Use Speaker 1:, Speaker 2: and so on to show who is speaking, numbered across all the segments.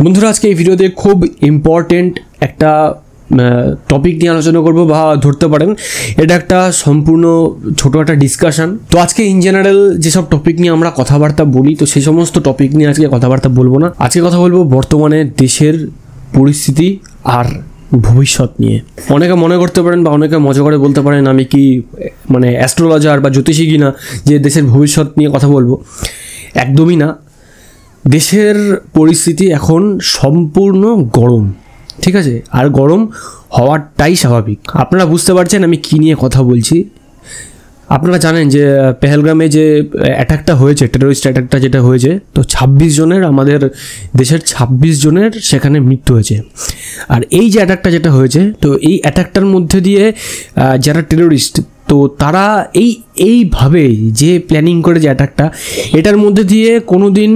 Speaker 1: বন্ধুরা, আজকে এই ভিডিওতে খুব ইম্পর্টেন্ট একটা টপিক নিয়ে আলোচনা করবো বা ধরতে পারেন এটা একটা সম্পূর্ণ ছোটো একটা ডিসকাশন। তো আজকে ইন জেনারেল যেসব টপিক নিয়ে আমরা কথাবার্তা বলি, তো সেই সমস্ত টপিক নিয়ে আজকে কথাবার্তা বলবো না। আজকে কথা বলবো বর্তমানে দেশের পরিস্থিতি আর ভবিষ্যৎ নিয়ে। অনেকে মনে করতে পারেন বা অনেকে মজা করে বলতে পারেন আমি কি মানে অ্যাস্ট্রোলজার বা জ্যোতিষী কিনা যে দেশের ভবিষ্যৎ নিয়ে কথা বলবো। একদমই না। দেশের পরিস্থিতি এখন সম্পূর্ণ গরম, ঠিক আছে, আর গরম হওয়াটাই স্বাভাবিক। আপনারা বুঝতে পারছেন আমি কী নিয়ে কথা বলছি। আপনারা জানেন যে পেহেলগ্রামে যে অ্যাটাকটা হয়েছে, টেরোরিস্ট অ্যাটাকটা যেটা হয়েছে, তো 26 জনের, আমাদের দেশের 26 জনের সেখানে মৃত্যু হয়েছে। আর এই যে অ্যাটাকটা যেটা হয়েছে, তো এই অ্যাটাকটার মধ্যে দিয়ে যারা টেরোরিস্ট, তো তারা এইভাবে যে প্ল্যানিং করে যে অ্যাটাকটা, এটার মধ্যে দিয়ে কোনো দিন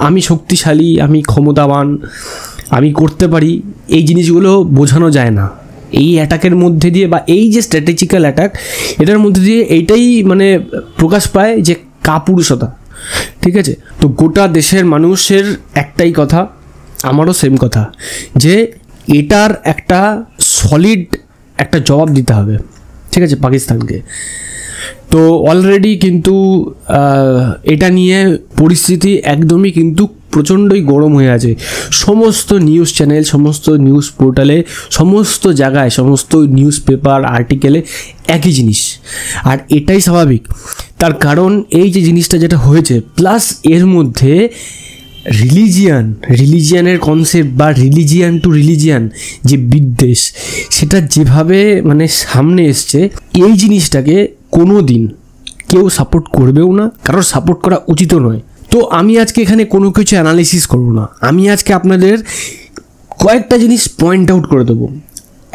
Speaker 1: আমি শক্তিশালী, আমি ক্ষমতাবান, আমি করতে পারি, এই জিনিসগুলো বোঝানো যায় না। এই অ্যাটাকের মধ্যে দিয়ে বা এই যে স্ট্র্যাটেজিক্যাল অ্যাটাক, এটার মধ্যে দিয়ে এইটাই মানে প্রকাশ পায় যে কাপুরুষতা, ঠিক আছে। তো গোটা দেশের মানুষের একটাই কথা, আমারও সেম কথা, যে এটার একটা সলিড একটা জবাব দিতে হবে, ঠিক আছে, পাকিস্তানকে। তো অলরেডি কিন্তু এটা নিয়ে পরিস্থিতি একদমই কিন্তু প্রচণ্ডই গরম হয়ে আছে। সমস্ত নিউজ চ্যানেল, সমস্ত নিউজ পোর্টালে, সমস্ত জায়গায়, সমস্ত নিউজ পেপার আর্টিকেলে একই জিনিস। আর এটাই স্বাভাবিক, তার কারণ এই যে জিনিসটা যেটা হয়েছে, প্লাস এর মধ্যে রিলিজিয়ানের কনসেপ্ট বা রিলিজিয়ান টু রিলিজিয়ান যে বিদ্বেষ, সেটা যেভাবে মানে সামনে এসছে, এই জিনিসটাকে কোনো দিন কেউ সাপোর্ট করবেও না, কারোর সাপোর্ট করা উচিতও নয়। তো আমি আজকে এখানে কোনো কিছু অ্যানালিসিস করব না, আমি আজকে আপনাদের কয়েকটা জিনিস পয়েন্ট আউট করে দেবো।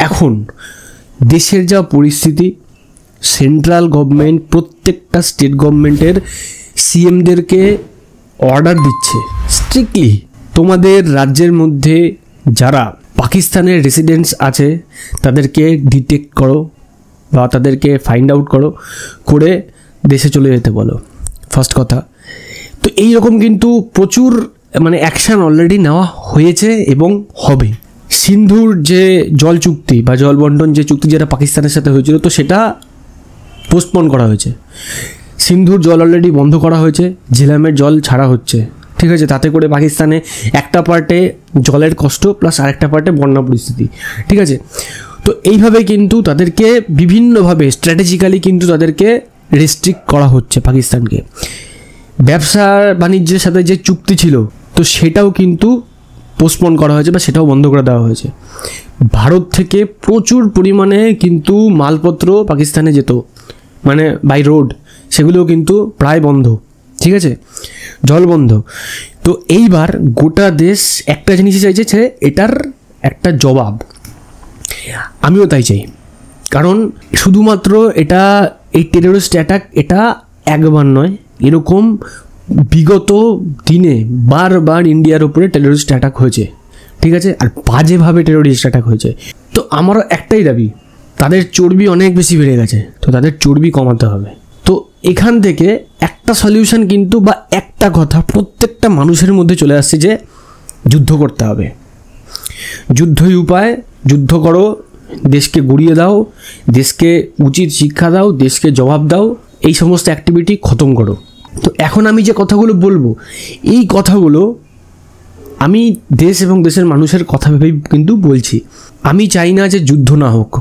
Speaker 1: এখন দেশের যা পরিস্থিতি, সেন্ট্রাল গভর্নমেন্ট প্রত্যেকটা স্টেট গভর্নমেন্টের সিএমদেরকে অর্ডার দিচ্ছে স্ট্রিক্টলি, তোমাদের রাজ্যের মধ্যে যারা পাকিস্তানের রেসিডেন্টস আছে তাদেরকে ডিটেক্ট করো বা তাদেরকে ফাইন্ড আউট করে দেশে চলে যেতে বলো, ফার্স্ট কথা। তো এই রকম কিন্তু প্রচুর মানে অ্যাকশান অলরেডি নেওয়া হয়েছে এবং হবে। সিন্ধুর যে জল চুক্তি বা জল বন্টন যে চুক্তি যেটা পাকিস্তানের সাথে হয়েছিল, তো সেটা পোস্টপোন করা হয়েছে। সিন্ধুর জল অলরেডি বন্ধ করা হয়েছে, ঝিলামের জল ছাড়া হচ্ছে, ঠিক আছে। তাতে করে পাকিস্তানে একটা পার্টে জলের কষ্ট প্লাস আরেকটা পার্টে বন্যা পরিস্থিতি, ঠিক আছে। তো এইভাবে কিন্তু তাদেরকে বিভিন্নভাবে স্ট্র্যাটেজিক্যালি কিন্তু তাদেরকে রেস্ট্রিক্ট করা হচ্ছে পাকিস্তানকে। ব্যবসা বাণিজ্যের সাথে যে চুক্তি ছিল, তো সেটাও কিন্তু পোস্টপোন করা হয়েছে বা সেটাও বন্ধ করে দেওয়া হয়েছে। ভারত থেকে প্রচুর পরিমাণে কিন্তু মালপত্র পাকিস্তানে যেত, মানে বাই রোড, সেগুলোও কিন্তু প্রায় বন্ধ, ঠিক আছে, জল বন্ধ। তো এইবার গোটা দেশ একটা জিনিসই চাইছে, এটার একটা জবাব। আমিও তাই চাই, কারণ শুধুমাত্র এটা এই টেররিস্ট অ্যাটাক এটা একবার নয়, এরকম বিগত দিনে বারবার ইন্ডিয়ার উপরে টেররিস্ট অ্যাটাক হয়েছে, ঠিক আছে, আর বাজেভাবে টেররিস্ট অ্যাটাক হয়েছে। তো আমারও একটাই দাবি, তাদের চর্বি অনেক বেশি বেড়ে গেছে, তো তাদের চর্বি কমাতে হবে। তো এখান থেকে একটা সলিউশন কিন্তু বা একটা কথা প্রত্যেকটা মানুষের মধ্যে চলে আসছে যে যুদ্ধ করতে হবে। যুদ্ধই উপায়, যুদ্ধ করো, দেশকে গুড়িয়ে দাও, দেশকে উচিত শিক্ষা দাও, দেশকে জবাব দাও, এই সমস্ত অ্যাক্টিভিটি খতম করো। তো এখন আমি যে কথাগুলো বলবো, এই কথাগুলো আমি দেশ এবং দেশের মানুষের কথা ভেবেই কিন্তু বলছি। আমি চাই না যে যুদ্ধ না হোক,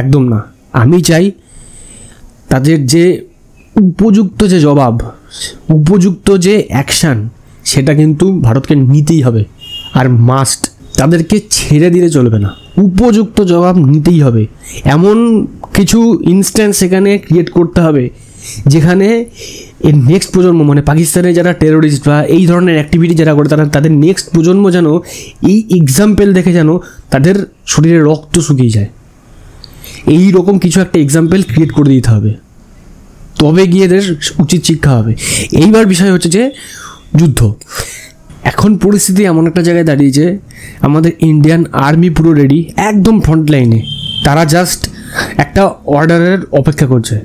Speaker 1: একদম না। আমি চাই তাদের যে উপযুক্ত যে জবাব, উপযুক্ত যে অ্যাকশান, সেটা কিন্তু ভারতকে নিতেই হবে, আর মাস্ট। তাদেরকে ছেড়ে দিলে চলবে না, উপযুক্ত জবাব নিতেই হবে। এমন কিছু ইনস্ট্যান্স সেখানে ক্রিয়েট করতে হবে যেখানে এর নেক্সট প্রজন্ম, মানে পাকিস্তানে যারা টেরোরিস্ট বা এই ধরনের অ্যাক্টিভিটি যারা করে, তাদের নেক্সট প্রজন্ম যেন এই এক্সাম্পল দেখে যেন তাদের শরীরে রক্ত শুকিয়ে যায়। এই রকম কিছু একটা এক্সাম্পল ক্রিয়েট করে দিতে হবে, তবে গিয়ে এদের উচিত শিক্ষা হবে। এইবার বিষয় হচ্ছে যে যুদ্ধ। এখন পরিস্থিতি এমন একটা জায়গায় দাঁড়িয়েছে, আমাদের ইন্ডিয়ান আর্মি পুরো রেডি, একদম ফ্রন্ট লাইনে। তারা জাস্ট একটা অর্ডারের অপেক্ষা করছে,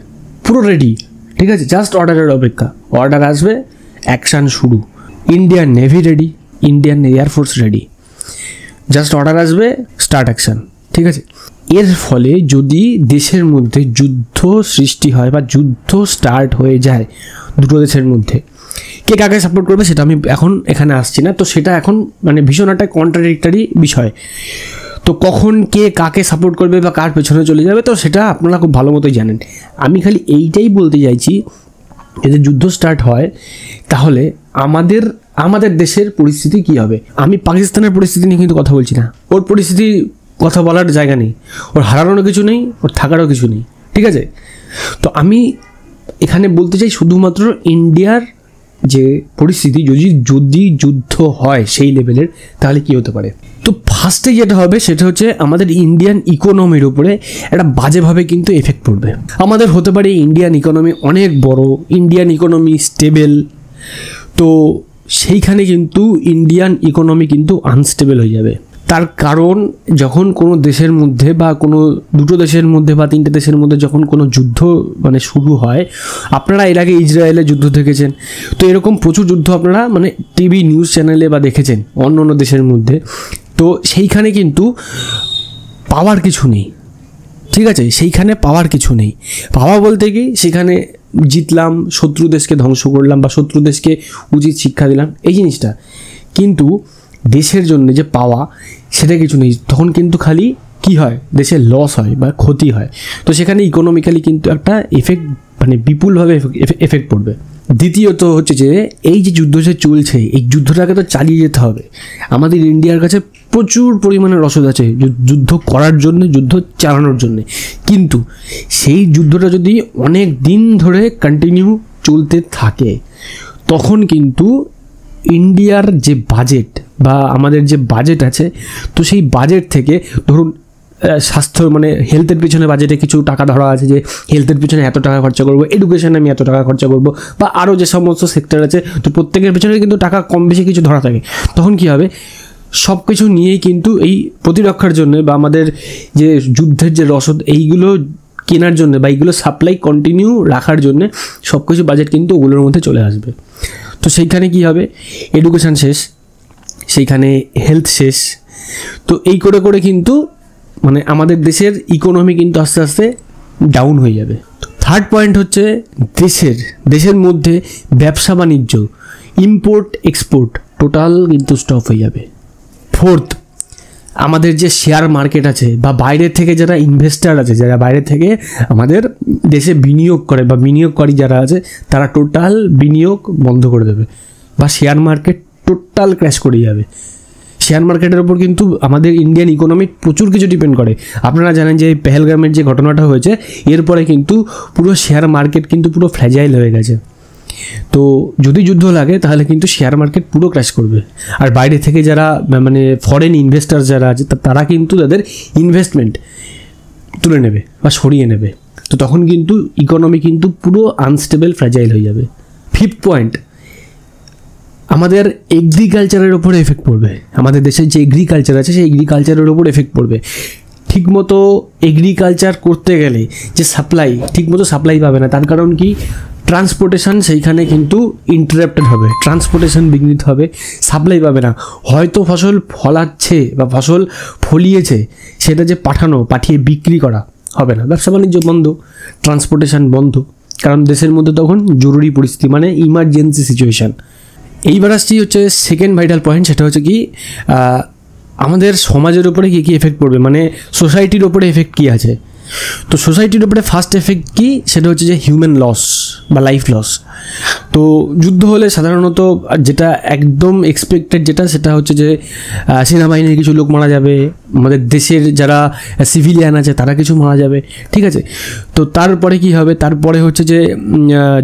Speaker 1: পুরো রেডি, ঠিক আছে, জাস্ট অর্ডারের অপেক্ষা। অর্ডার আসবে, অ্যাকশান শুরু। Indian navy ready, Indian air force ready. Just order আসবে, স্টার্ট অ্যাকশন, ঠিক আছে। এর ফলে যদি দেশের মধ্যে যুদ্ধ সৃষ্টি হয় বা যুদ্ধ স্টার্ট হয়ে যায় দুটো দেশের মধ্যে, কে কাকে সাপোর্ট করবে সেটা আমি এখন এখানে আসছি না, তো সেটা এখন মানে ভীষণ একটা কন্ট্রাডিক্টরি বিষয়। তো কখন কে কাকে সাপোর্ট করবে বা কার পেছনে চলে যাবে, তো সেটা আপনারা খুব ভালো মতোই জানেন। আমি খালি এইটাই বলতে চাইছি, যদি যুদ্ধ স্টার্ট হয় তাহলে আমাদের দেশের পরিস্থিতি কী হবে। আমি পাকিস্তানের পরিস্থিতি নিয়ে কিন্তু কথা বলছি না, ওর পরিস্থিতি কথা বলার জায়গা নেই, ওর হারানোর কিছু নেই, ওর থাকারও কিছু নেই, ঠিক আছে। তো আমি এখানে বলতে চাই শুধুমাত্র ইন্ডিয়ার যে পরিস্থিতি, যদি যুদ্ধ হয় সেই লেভেলের, তাহলে কি হতে পারে। তো ফার্স্টে যেটা হবে সেটা হচ্ছে আমাদের ইন্ডিয়ান ইকোনমির উপরে একটা বাজেভাবে কিন্তু এফেক্ট পড়বে। আমাদের হতে পারে ইন্ডিয়ান ইকোনমি অনেক বড়, ইন্ডিয়ান ইকোনমি স্টেবল, তো সেইখানে কিন্তু ইন্ডিয়ান ইকোনমি কিন্তু আনস্টেবল হয়ে যাবে। তার কারণ যখন কোনো দেশের মধ্যে বা কোনো দুটো দেশের মধ্যে বা তিনটে দেশের মধ্যে যখন কোনো যুদ্ধ মানে শুরু হয়, আপনারা এর আগে ইসরায়েলের যুদ্ধ দেখেছেন, তো এরকম প্রচুর যুদ্ধ আপনারা মানে টিভি নিউজ চ্যানেলে বা দেখেছেন অন্য অন্য দেশের মধ্যে। তো সেইখানে কিন্তু পাওয়ার কিছু নেই, ঠিক আছে, সেইখানে পাওয়ার কিছু নেই। পাওয়া বলতে কি, সেখানে জিতলাম, শত্রু দেশকে ধ্বংস করলাম বা শত্রু দেশকে উচিত শিক্ষা দিলাম, এই জিনিসটা। কিন্তু দেশের জন্য যে পাওয়া সেটা কিছু নেই, তখন কিন্তু খালি কি হয়, দেশের লস হয় বা ক্ষতি হয়। তো সেখানে ইকোনমিক্যালি কিন্তু একটা এফেক্ট মানে বিপুলভাবে এফেক্ট পড়বে। দ্বিতীয়ত হচ্ছে যে এই যে যুদ্ধ যে চলছে, এই যুদ্ধটাকে তো চালিয়ে যেতে হবে। আমাদের ইন্ডিয়ার কাছে প্রচুর পরিমাণে রসদ আছে যুদ্ধ করার জন্য, যুদ্ধ চালানোর জন্যে, কিন্তু সেই যুদ্ধটা যদি অনেক দিন ধরে কন্টিনিউ চলতে থাকে, তখন কিন্তু ইন্ডিয়ার যে বাজেট বা আমাদের যে বাজেট আছে, তো সেই বাজেট থেকে ধরুন স্বাস্থ্য মানে হেলথের পিছনে বাজেটে কিছু টাকা ধরা আছে, যে হেলথের পিছনে এত টাকা খরচা করবো, এডুকেশনে আমি এত টাকা খরচা করবো, বা আরও যে সমস্ত সেক্টর আছে, তো প্রত্যেকের পিছনে কিন্তু টাকা কম বেশি কিছু ধরা থাকে। তখন কী হবে, সব কিছু নিয়েই কিন্তু এই প্রতিরক্ষার জন্য বা আমাদের যে যুদ্ধের যে রসদ এইগুলো কেনার জন্য বা এইগুলো সাপ্লাই কন্টিনিউ রাখার জন্যে সব কিছু বাজেট কিন্তু ওগুলোর মধ্যে চলে আসবে। তো সেইখানে কী হবে, এডুকেশান শেষ, সেইখানে হেলথ শেষ, তো এই করে করে কিন্তু মানে আমাদের দেশের ইকোনমি কিন্তু আস্তে আস্তে ডাউন হয়ে যাবে। থার্ড পয়েন্ট হচ্ছে দেশের মধ্যে ব্যবসা বাণিজ্য, ইম্পোর্ট এক্সপোর্ট টোটাল কিন্তু স্টপ হয়ে যাবে। ফোর্থ, আমাদের যে শেয়ার মার্কেট আছে বা বাইরে থেকে যারা ইনভেস্টার আছে, যারা বাইরে থেকে আমাদের দেশে বিনিয়োগ করে বা বিনিয়োগকারী যারা আছে, তারা টোটাল বিনিয়োগ বন্ধ করে দেবে বা শেয়ার মার্কেট টোটাল ক্র্যাশ করে যাবে। শেয়ার মার্কেটের ওপর কিন্তু আমাদের ইন্ডিয়ান ইকোনমি প্রচুর কিছু ডিপেন্ড করে। আপনারা জানেন যে পেহেলগামের যে ঘটনাটা হয়েছে, এরপরে কিন্তু পুরো শেয়ার মার্কেট কিন্তু পুরো ফ্র্যাজাইল হয়ে গেছে। তো যদি যুদ্ধ লাগে তাহলে কিন্তু শেয়ার মার্কেট পুরো ক্র্যাশ করবে। আর বাইরে থেকে যারা মানে ফরেন ইনভেস্টার যারা আছে, তারা কিন্তু তাদের ইনভেস্টমেন্ট তুলে নেবে বা সরিয়ে নেবে। তো তখন কিন্তু ইকোনমি কিন্তু পুরো আনস্টেবল ফ্র্যাজাইল হয়ে যাবে। ফিফথ পয়েন্ট, আমাদের এগ্রিকালচারের ওপরে এফেক্ট পড়বে। আমাদের দেশের যে এগ্রিকালচার আছে, সেই এগ্রিকালচারের ওপর এফেক্ট পড়বে। ঠিকমতো এগ্রিকালচার করতে গেলে যে ঠিকমতো সাপ্লাই পাবে না। তার কারণ কি, ট্রান্সপোর্টেশন সেইখানে কিন্তু ইন্টারাপ্টেড হবে, ট্রান্সপোর্টেশন বিঘ্নিত হবে, সাপ্লাই পাবে না। হয়তো ফসল ফলাচ্ছে বা ফসল ফলিয়েছে, সেটা যে পাঠিয়ে বিক্রি করা হবে না, ব্যবসা বাণিজ্য বন্ধ, ট্রান্সপোর্টেশন বন্ধ, কারণ দেশের মধ্যে তখন জরুরি পরিস্থিতি মানে ইমার্জেন্সি সিচুয়েশান। এইবার আসছি হচ্ছে সেকেন্ড ভাইটাল পয়েন্ট, সেটা হচ্ছে কি আমাদের সমাজের উপরে কী কী এফেক্ট পড়বে, মানে সোসাইটির ওপরে এফেক্ট কী আছে। তো সোসাইটির উপরে ফার্স্ট এফেক্ট কী, সেটা হচ্ছে যে হিউম্যান লস বা লাইফ লস। তো যুদ্ধ হলে সাধারণত যেটা একদম এক্সপেক্টেড সেটা হচ্ছে যে সেনাবাহিনীর কিছু লোক মারা যাবে, আমাদের দেশের যারা সিভিলিয়ান আছে তারা কিছু মারা যাবে, ঠিক আছে। তো তারপরে কি হবে, তারপরে হচ্ছে যে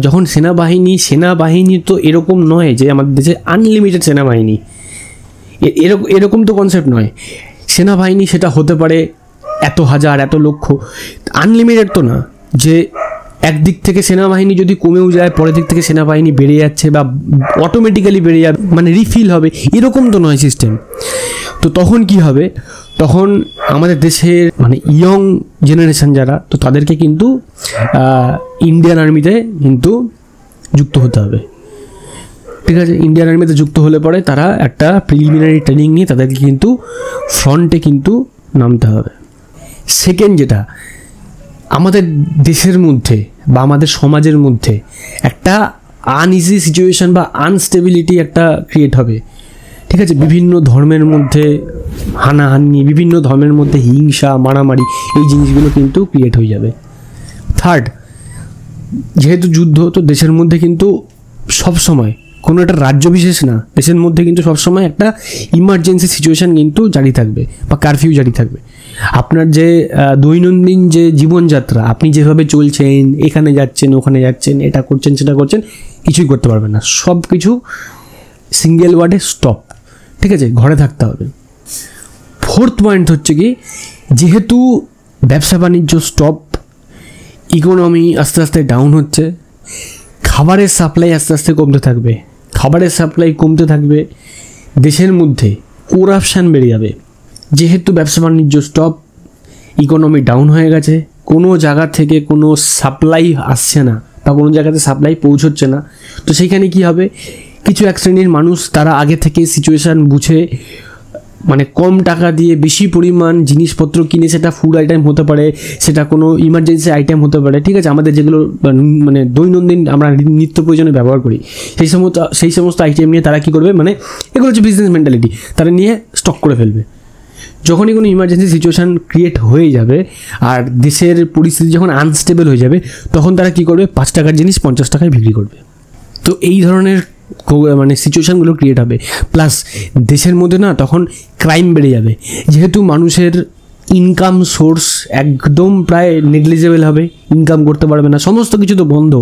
Speaker 1: যখন সেনাবাহিনী তো এরকম নয় যে আমাদের দেশে আনলিমিটেড সেনাবাহিনী, এরকম তো কনসেপ্ট নয়। সেনাবাহিনী সেটা হতে পারে এত হাজার এত লক্ষ, আনলিমিটেড তো না যে একদিক থেকে সেনাবাহিনী যদি কমেও যায় পরের দিক থেকে সেনাবাহিনী বেড়ে যাচ্ছে বা অটোমেটিক্যালি বেড়ে যাবে, মানে রিফিল হবে, এরকম তো নয় সিস্টেম। তো তখন কি হবে, তখন আমাদের দেশের মানে ইয়ং জেনারেশন যারা, তো তাদেরকে কিন্তু ইন্ডিয়ান আর্মিতে কিন্তু যুক্ত হতে হবে। ঠিক আছে, ইন্ডিয়ান আর্মিতে যুক্ত হলে পরে তারা একটা প্রিলিমিনারি ট্রেনিং নিয়ে তাদেরকে কিন্তু ফ্রন্টে কিন্তু নামতে হবে। সেকেন্ড যেটা, আমাদের দেশের মধ্যে বা আমাদের সমাজের মধ্যে একটা আনইজি সিচুয়েশান বা আনস্টেবিলিটি একটা ক্রিয়েট হবে, ঠিক আছে, বিভিন্ন ধর্মের মধ্যে হানাহানি, বিভিন্ন ধর্মের মধ্যে হিংসা, মারামারি, এই জিনিসগুলো কিন্তু ক্রিয়েট হয়ে যাবে। থার্ড, যেহেতু যুদ্ধ, তো দেশের মধ্যে কিন্তু সবসময় কোনো একটা রাজ্য বিশেষ না, দেশের মধ্যে কিন্তু সবসময় একটা ইমার্জেন্সি সিচুয়েশান কিন্তু জারি থাকবে বা কারফিউ জারি থাকবে। আপনার যে দৈনন্দিন যে জীবনযাত্রা, আপনি যেভাবে চলছেন, এখানে যাচ্ছেন, ওখানে যাচ্ছেন, এটা করছেন, সেটা করছেন, কিছুই করতে পারবেন না, সব কিছু সিঙ্গেল ওয়ার্ডে স্টপ, ঠিক আছে, ঘরে থাকতে হবে। ফোর্থ পয়েন্ট হচ্ছে কি, যেহেতু ব্যবসা বাণিজ্য স্টপ, ইকোনমি আস্তে আস্তে ডাউন হচ্ছে, খাবারের সাপ্লাই আস্তে আস্তে কমতে থাকবে, খাবারের সাপ্লাই কমতে থাকবে, দেশের মধ্যে করাপশান বেড়ে যাবে। যেহেতু ব্যবসা বাণিজ্য স্টপ, ইকোনমি ডাউন হয়ে গেছে, কোনো জায়গা থেকে কোনো সাপ্লাই আসছে না বা কোনো জায়গাতে সাপ্লাই পৌঁছচ্ছে না, তো সেইখানে কি হবে, কিছু এক শ্রেণীর মানুষ তারা আগে থেকে সিচুয়েশান বুঝে মানে কম টাকা দিয়ে বেশি পরিমাণ জিনিসপত্র কিনে, সেটা ফুড আইটেম হতে পারে, সেটা কোনো ইমার্জেন্সি আইটেম হতে পারে, ঠিক আছে, আমাদের যেগুলো মানে দৈনন্দিন আমরা নিত্য প্রয়োজনে ব্যবহার করি, সেই সমস্ত আইটেম নিয়ে তারা কী করবে, মানে এগুলো হচ্ছে বিজনেস মেন্টালিটি, তারা নিয়ে স্টক করে ফেলবে। যখনই কোনো ইমার্জেন্সি সিচুয়েশান ক্রিয়েট হয়ে যাবে আর দেশের পরিস্থিতি যখন আনস্টেবল হয়ে যাবে, তখন তারা কী করবে, 5 টাকার জিনিস 50 টাকায় বিক্রি করবে। তো এই ধরনের মানে সিচুয়েশানগুলো ক্রিয়েট হবে। প্লাস দেশের মধ্যে না তখন ক্রাইম বেড়ে যাবে, যেহেতু মানুষের ইনকাম সোর্স একদম প্রায় নেগলিজেবল হবে, ইনকাম করতে পারবে না, সমস্ত কিছু তো বন্ধ,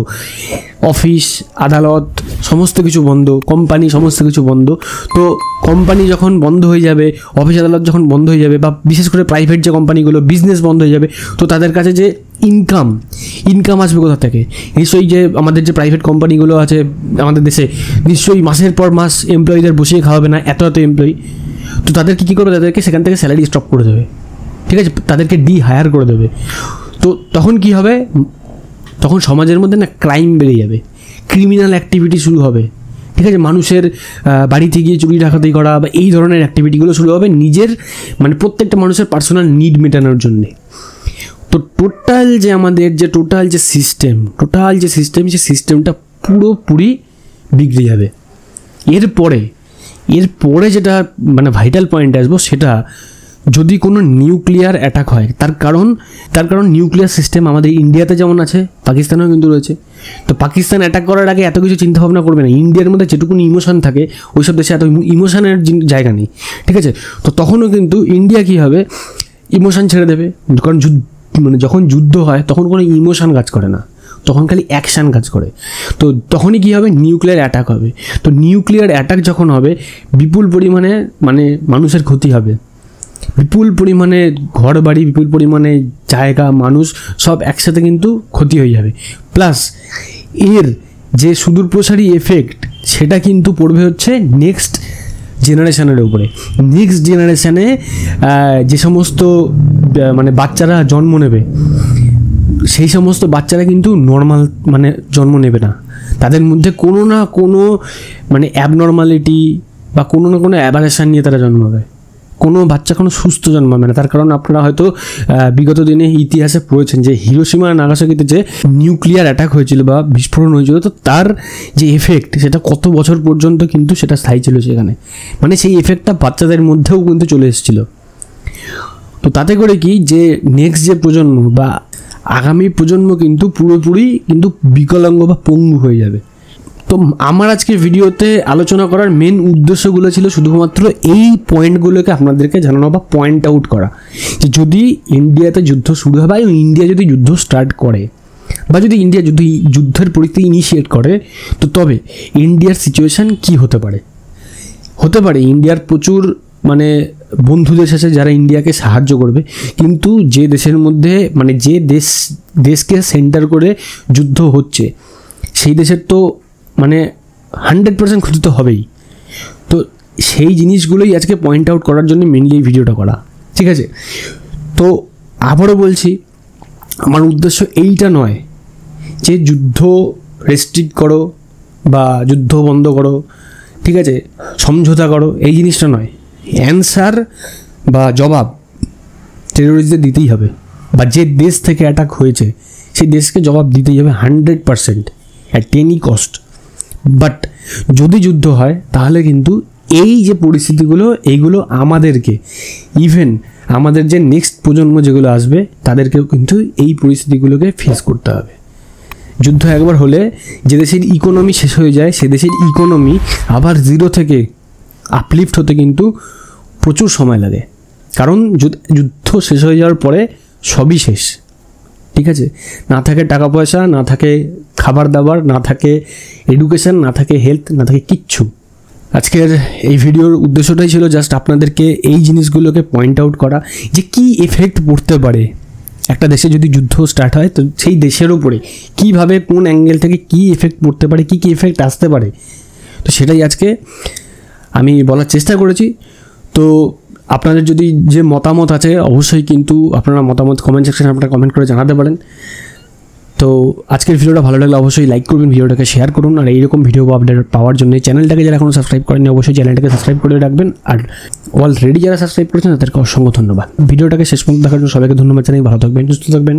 Speaker 1: অফিস আদালত সমস্ত কিছু বন্ধ, কোম্পানি সমস্ত কিছু বন্ধ। তো কোম্পানি যখন বন্ধ হয়ে যাবে, অফিস আদালত যখন বন্ধ হয়ে যাবে, বা বিশেষ করে প্রাইভেট যে কোম্পানিগুলো, বিজনেস বন্ধ হয়ে যাবে, তো তাদের কাছে যে ইনকাম আসবে কোথা থেকে? নিশ্চয়ই যে আমাদের যে প্রাইভেট কোম্পানিগুলো আছে আমাদের দেশে, নিশ্চয়ই মাসের পর মাস এমপ্লয়ীদের বসিয়ে খাওয়াবে না, এত এমপ্লয়ি। তো তাদেরকে কী করবে, তাদেরকে সেখান থেকে স্যালারি স্টপ করে দেবে, ঠিক আছে, তাদেরকে হায়ার করে দেবে। তো তখন কি হবে, তখন সমাজের মধ্যে না ক্রাইম বেড়ে যাবে, ক্রিমিনাল অ্যাক্টিভিটি শুরু হবে, ঠিক আছে, মানুষের বাড়িতে গিয়ে চুরি ডাকাতি করা বা এই ধরনের অ্যাক্টিভিটিগুলো শুরু হবে নিজের মানে প্রত্যেকটা মানুষের পার্সোনাল নিড মেটানোর জন্যে। তো টোটাল যে আমাদের যে সিস্টেমটা পুরোপুরি বিগড়ে যাবে। এরপরে যেটা মানে ভাইটাল পয়েন্ট আসবো, সেটা যদি কোনো নিউক্লিয়ার অ্যাটাক হয়, তার কারণ নিউক্লিয়ার সিস্টেম আমাদের ইন্ডিয়াতে যেমন আছে, পাকিস্তানেও কিন্তু রয়েছে। তো পাকিস্তান অ্যাটাক করার আগে এত কিছু চিন্তাভাবনা করবে না, ইন্ডিয়ার মধ্যে যেটুকুনি ইমোশন থাকে ওইসব দেশে এত ইমোশনের জায়গা নেই, ঠিক আছে। তো তখনও কিন্তু ইন্ডিয়া কী হবে, ইমোশন ছেড়ে দেবে, কারণ যখন যুদ্ধ হয় তখন কোনো ইমোশন কাজ করে না, তখন খালি অ্যাকশান কাজ করে। তো তখনই কী হবে, নিউক্লিয়ার অ্যাটাক হবে। তো নিউক্লিয়ার অ্যাটাক যখন হবে, বিপুল পরিমাণে মানে মানুষের ক্ষতি হবে, বিপুল পরিমাণে ঘর বাড়ি, বিপুল পরিমাণে জায়গা, মানুষ সব একসাথে কিন্তু ক্ষতি হয়ে যাবে। প্লাস এর যে সুদূরপ্রসারী এফেক্ট, সেটা কিন্তু পড়বে হচ্ছে নেক্সট জেনারেশানের উপরে। নেক্সট জেনারেশানে যে সমস্ত মানে বাচ্চারা জন্ম নেবে, সেই সমস্ত বাচ্চারা কিন্তু নর্মাল মানে জন্ম নেবে না, তাদের মধ্যে কোনো না কোনো মানে অ্যাবনর্মালিটি বা কোনো না কোনো অ্যাবারেশন নিয়ে তারা জন্মাবে। কোনো বাচ্চা কোনো সুস্থ জন্মাবে না, তার কারণ আপনারা হয়তো বিগত দিনে ইতিহাসে পড়েছেন যে হিরোশিমা আর নাগাসাকিতে যে নিউক্লিয়ার অ্যাটাক হয়েছিল বা বিস্ফোরণ হয়েছিল, তো তার যে এফেক্ট সেটা কত বছর পর্যন্ত কিন্তু সেটা স্থায়ী ছিল সেখানে, মানে সেই এফেক্টটা বাচ্চাদের মধ্যেও কিন্তু চলে এসেছিলো। তো তাতে করে কি যে নেক্সট যে প্রজন্ম বা আগামী প্রজন্ম কিন্তু পুরোপুরি কিন্তু বিকলাঙ্গ বা পঙ্গু হয়ে যাবে। তো আমার আজকে ভিডিওতে আলোচনা করার মেন উদ্দেশ্যগুলো ছিল শুধুমাত্র এই পয়েন্টগুলোকে আপনাদেরকে জানানো বা পয়েন্ট আউট করা, যে যদি ইন্ডিয়াতে যুদ্ধ শুরু হয় বা ইন্ডিয়া যদি যুদ্ধ স্টার্ট করে বা যদি ইন্ডিয়া যদি যুদ্ধের পরিস্থিতি ইনিশিয়েট করে, তো তবে ইন্ডিয়ার সিচুয়েশান কি হতে পারে ইন্ডিয়ার প্রচুর মানে বন্ধু দেশ আছে যারা ইন্ডিয়াকে সাহায্য করবে, কিন্তু যে দেশের মধ্যে মানে যে দেশকে সেন্টার করে যুদ্ধ হচ্ছে সেই দেশের তো মানে 100% ক্ষতি তো হবেই। তো সেই জিনিসগুলোই আজকে পয়েন্ট আউট করার জন্য মেনলি এই ভিডিওটা করা, ঠিক আছে। তো আবারও বলছি, আমার উদ্দেশ্য এইটা নয় যে যুদ্ধ রেস্ট্রিক্ট করো বা যুদ্ধ বন্ধ করো ঠিক আছে, সমঝোতা করো, এই জিনিসটা নয়। অ্যান্সার বা জবাব টেরোরিস্টদের দিতেই হবে, বা যে দেশ থেকে অ্যাটাক হয়েছে সেই দেশকে জবাব দিতেই হবে 100% অ্যাট এনি কস্ট। বাট যদি যুদ্ধ হয় তাহলে কিন্তু এই যে পরিস্থিতিগুলো, এইগুলো আমাদেরকে, ইভেন আমাদের যে নেক্সট প্রজন্ম যেগুলো আসবে তাদেরকেও কিন্তু এই পরিস্থিতিগুলোকে ফেস করতে হবে। যুদ্ধ একবার হলে যে দেশের ইকোনমি শেষ হয়ে যায়, সে দেশের ইকোনমি আবার জিরো থেকে আপলিফ্ট হতে কিন্তু প্রচুর সময় লাগে, কারণ যুদ্ধ শেষ হয়ে যাওয়ার পরে সবই শেষ। ঠিক আছে, না থাকে টাকা পয়সা, না থাকে খাবার দাবার, না থাকে এডুকেশন, না থাকে হেলথ, না থাকে কিচ্ছু। আজকের এই ভিডিওর উদ্দেশ্যটাই ছিল জাস্ট আপনাদেরকে এই জিনিসগুলোকে পয়েন্ট আউট করা, যে কী এফেক্ট পড়তে পারে একটা দেশে যদি যুদ্ধ স্টার্ট হয়, তো সেই দেশের ওপরে কীভাবে, কোন অ্যাঙ্গেল থেকে কী এফেক্ট পড়তে পারে, কী কী এফেক্ট আসতে পারে। তো সেটাই আজকে আমি বলার চেষ্টা করেছি। তো আপনাদের যদি যে মতামত আছে অবশ্যই কিন্তু আপনারা মতামত কমেন্ট সেকশনে আপনারা কমেন্ট করে জানাতে পারেন। তো আজকের ভিডিওটা ভালো লাগলে অবশ্যই লাইক করবেন, ভিডিওটাকে শেয়ার করুন, আর এইরকম ভিডিও আপডেট পাওয়ার জন্য চ্যানেলটাকে যারা এখনও সাবস্ক্রাইব করেননি অবশ্যই চ্যানেলটাকে সাবস্ক্রাইব করে রাখবেন, আর অলরেডি যারা সাবস্ক্রাইব করেছেন তাদেরকে অসংখ্য ধন্যবাদ। ভিডিওটাকে শেষ পর্যন্ত দেখার জন্য সবাইকে ধন্যবাদ জানাই। ভালো থাকবেন, সুস্থ থাকবেন।